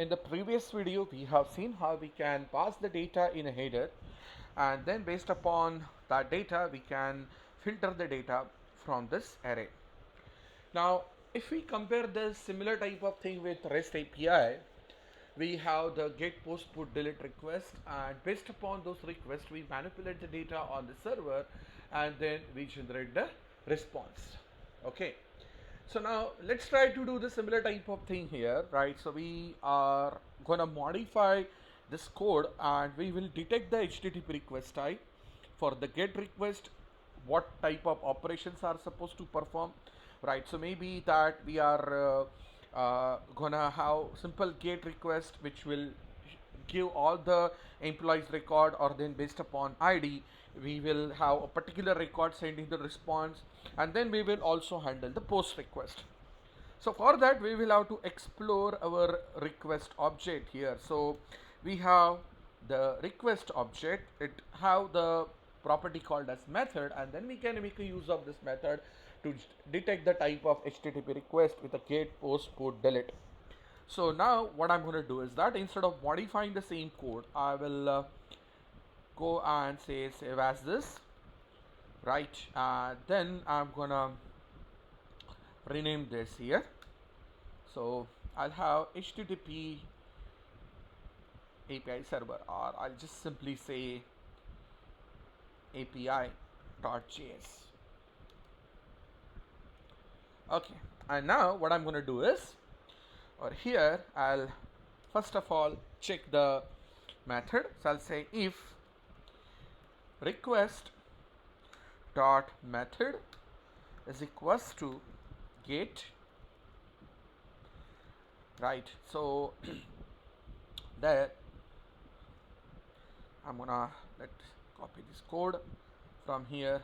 In the previous video, we have seen how we can pass the data in a header, and then based upon that data, we can filter the data from this array. Now, if we compare this similar type of thing with REST API, we have the get, post, put, delete request, and based upon those requests, we manipulate the data on the server, and then we generate the response. Okay. So now let's try to do the similar type of thing here, right? So we are gonna modify this code, and we will detect the HTTP request type. For the get request, what type of operations are supposed to perform, right? So maybe that we are gonna have simple get request which will give all the employees record, or then based upon ID we will have a particular record sending the response, and then we will also handle the post request. So for that we will have to explore our request object here. So we have the request object, it have the property called as method, and then we can make a use of this method to detect the type of HTTP request with a get, post, put, delete. So now what I'm going to do is that instead of modifying the same code, I will go and say save as this, right? Then I'm gonna rename this here. So I'll have HTTP API server, or I'll just simply say API.js. Okay, and now what I'm going to do is, or here I'll first of all check the method. So I'll say if request dot method is equals to get, right? So there I'm gonna let's copy this code from here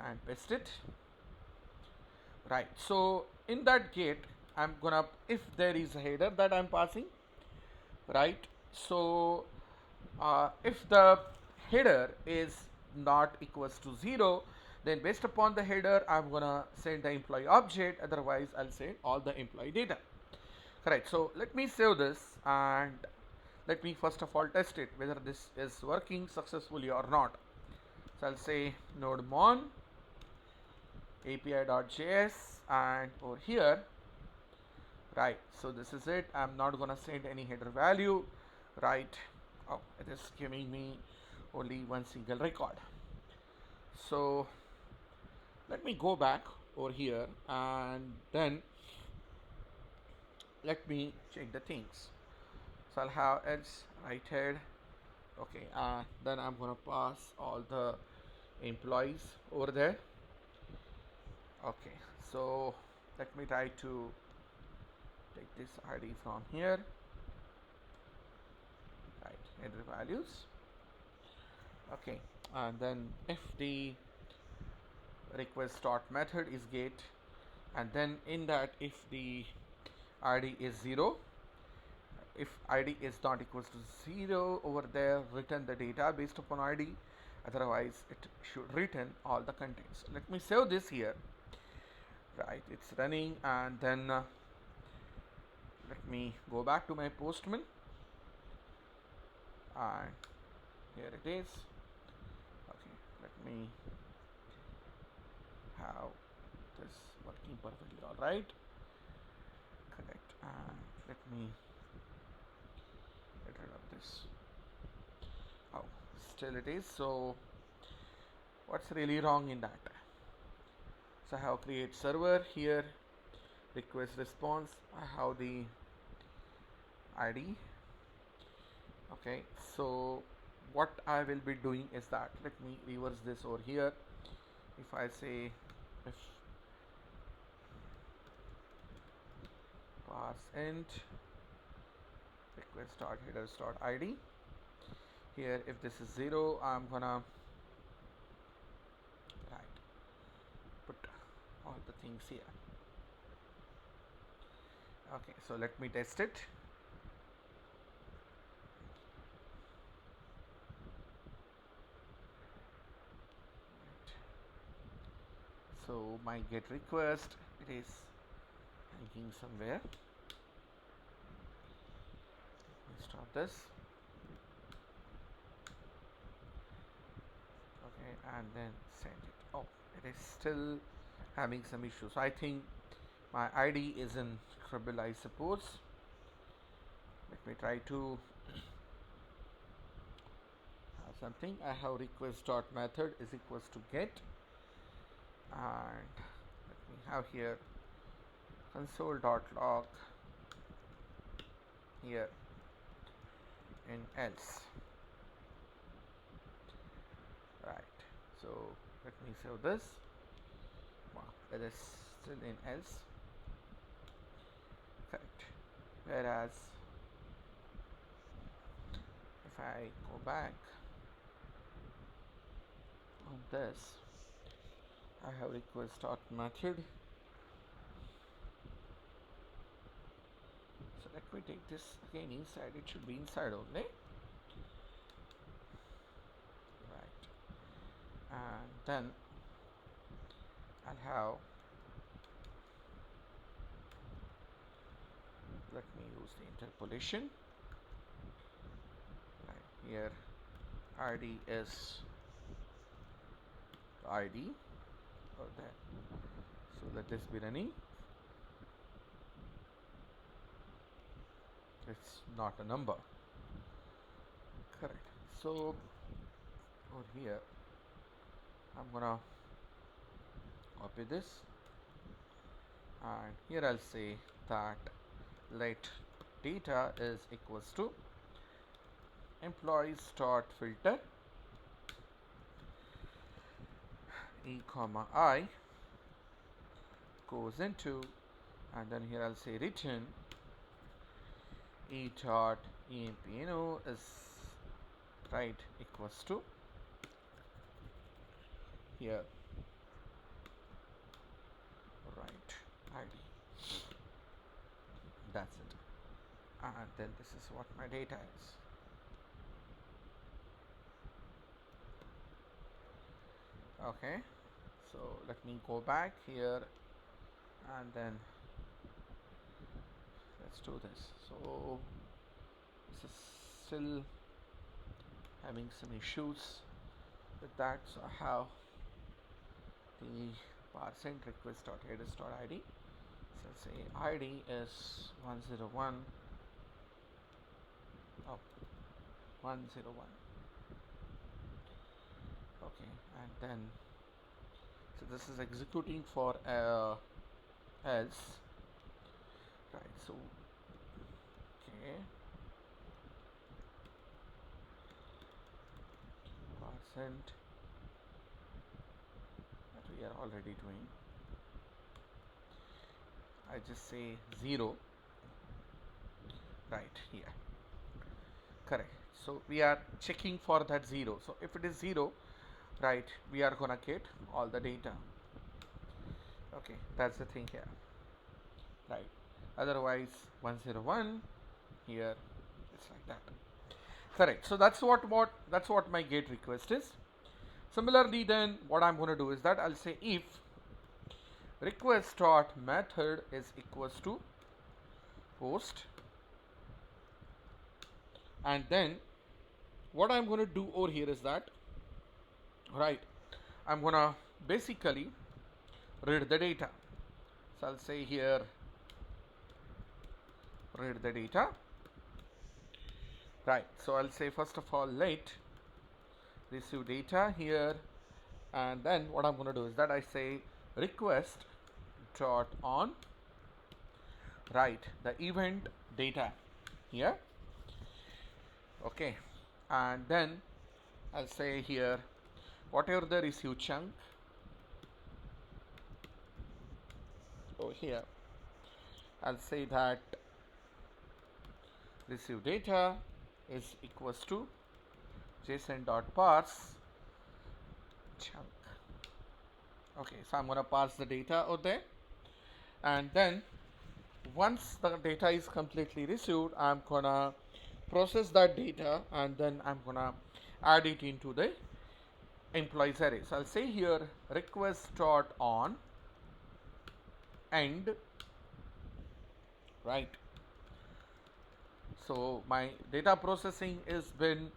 and paste it, right? So in that get I'm gonna, if there is a header that I'm passing, right? So if the header is not equals to 0, then based upon the header I'm gonna send the employee object, otherwise I'll send all the employee data. Correct. So let me save this, and let me first of all test it whether this is working successfully or not. So I'll say node mon api.js, and over here, right? So this is it. I'm not gonna send any header value, right? Oh, it is giving me only one single record. So let me go back over here, and then let me check the things. So I'll have else right head. Okay, then I'm gonna pass all the employees over there. Okay, so let me try to take this ID from here, right? Header values. Okay, and then if the request start method is get, and then in that if the ID is 0, if ID is not equals to 0, over there return the data based upon ID, otherwise it should return all the contents. Let me save this here, right? It's running, and then let me go back to my postman, and here it is. Okay, let me have this working perfectly all right. Correct. And let me get rid of this. Oh, still it is. So what's really wrong in that? So I have create server here, request response, I have the ID. Okay, so what I will be doing is that, let me reverse this over here. If I say if pass int request dot headers dot ID, here if this is 0, I'm gonna right put all the things here. Okay, so let me test it. So my get request, it is hanging somewhere. this. Okay, and then send it. Oh, it is still having some issues. I think my ID is in trouble, I suppose. Let me try to have something. I have request dot method is equals to get, and let me have here console dot log here in else. Right, so let me save this. Wow, it is still in else. Correct. Whereas if I go back on this, I have request dot method. So let me take this again inside. It should be inside only. Right, and then I'll have, let me use the interpolation. Right here, ID is ID or that. So let this be running. It's not a number. Correct. So over here, I'm gonna copy this, and here I'll say that let data is equals to employees dot filter e comma I goes into, and then here I'll say return e dot empno is right equals to here right ID. That's it. And then this is what my data is. Okay, so let me go back here, and then let's do this. So this is still having some issues with that, so I have the parcent request dot headers dot ID. So let's say ID is 101. Oh, 101. Okay, and then so this is executing for else. Right, so okay, percent that we are already doing. I just say 0 right here. Correct. So we are checking for that 0. So if it is 0, right, we are gonna get all the data. Okay, that's the thing here. Right. Otherwise 101 here, it's like that. Correct. So that's what my GET request is. Similarly, then what I'm going to do is that I'll say if request dot method is equals to post, and then what I'm going to do over here is that, right, I'm going to basically read the data. So I'll say here read the data. Right. So I'll say first of all let receive data here, and then what I'm going to do is that I say request dot on write the event data here. Okay, and then I'll say here whatever the receive chunk over here, I'll say that receive data is equals to json dot parse chunk. Okay, so I'm going to parse the data over there, and then once the data is completely received, I'm gonna process that data, and then I'm gonna add it into the employees array. So I'll say here request dot on end, right. So my data processing is been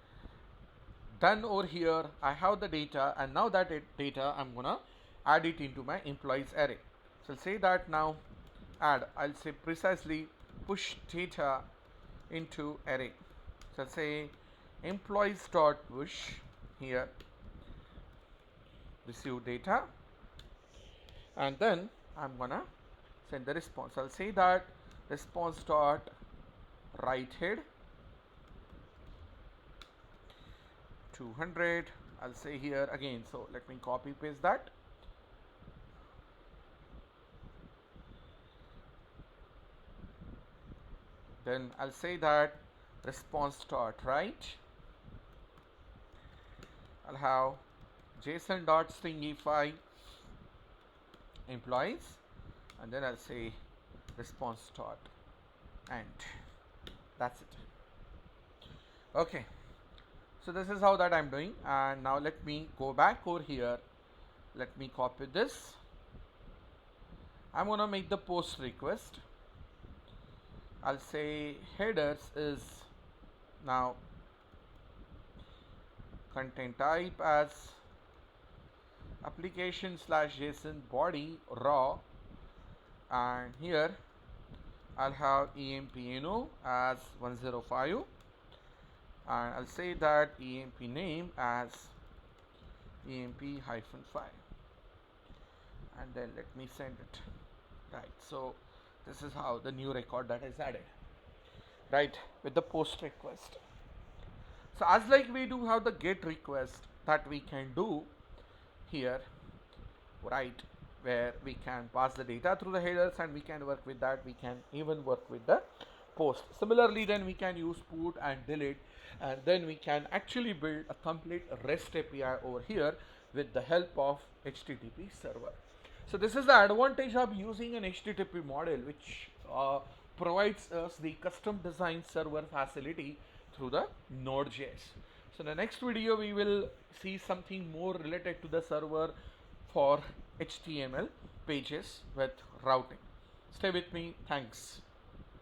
done over here. I have the data, and now that data I'm gonna add it into my employees array. So I'll say that now add, I'll say precisely push data into array. So I'll say employees dot push here receive data, and then I'm gonna send the response. I'll say that response dot write head 200. I'll say here again, so let me copy paste that. Then I'll say that response dot write, I'll have JSON dot stringify employees, and then I'll say response dot end. That's it. Okay, so this is how that I'm doing, and now let me go back over here. Let me copy this. I'm gonna make the post request. I'll say headers is now content type as application slash JSON body raw, and here I'll have empno as 105, and I'll say that emp name as emp-5, and then let me send it. Right, so this is how the new record that is added, right, with the post request. So as like we do have the get request that we can do here, right, where we can pass the data through the headers, and we can work with that. We can even work with the post. Similarly, then we can use put and delete, and then we can actually build a complete REST API over here with the help of HTTP server. So this is the advantage of using an HTTP model, which provides us the custom design server facility through the Node.js. So in the next video we will see something more related to the server for HTML pages with routing. Stay with me. Thanks.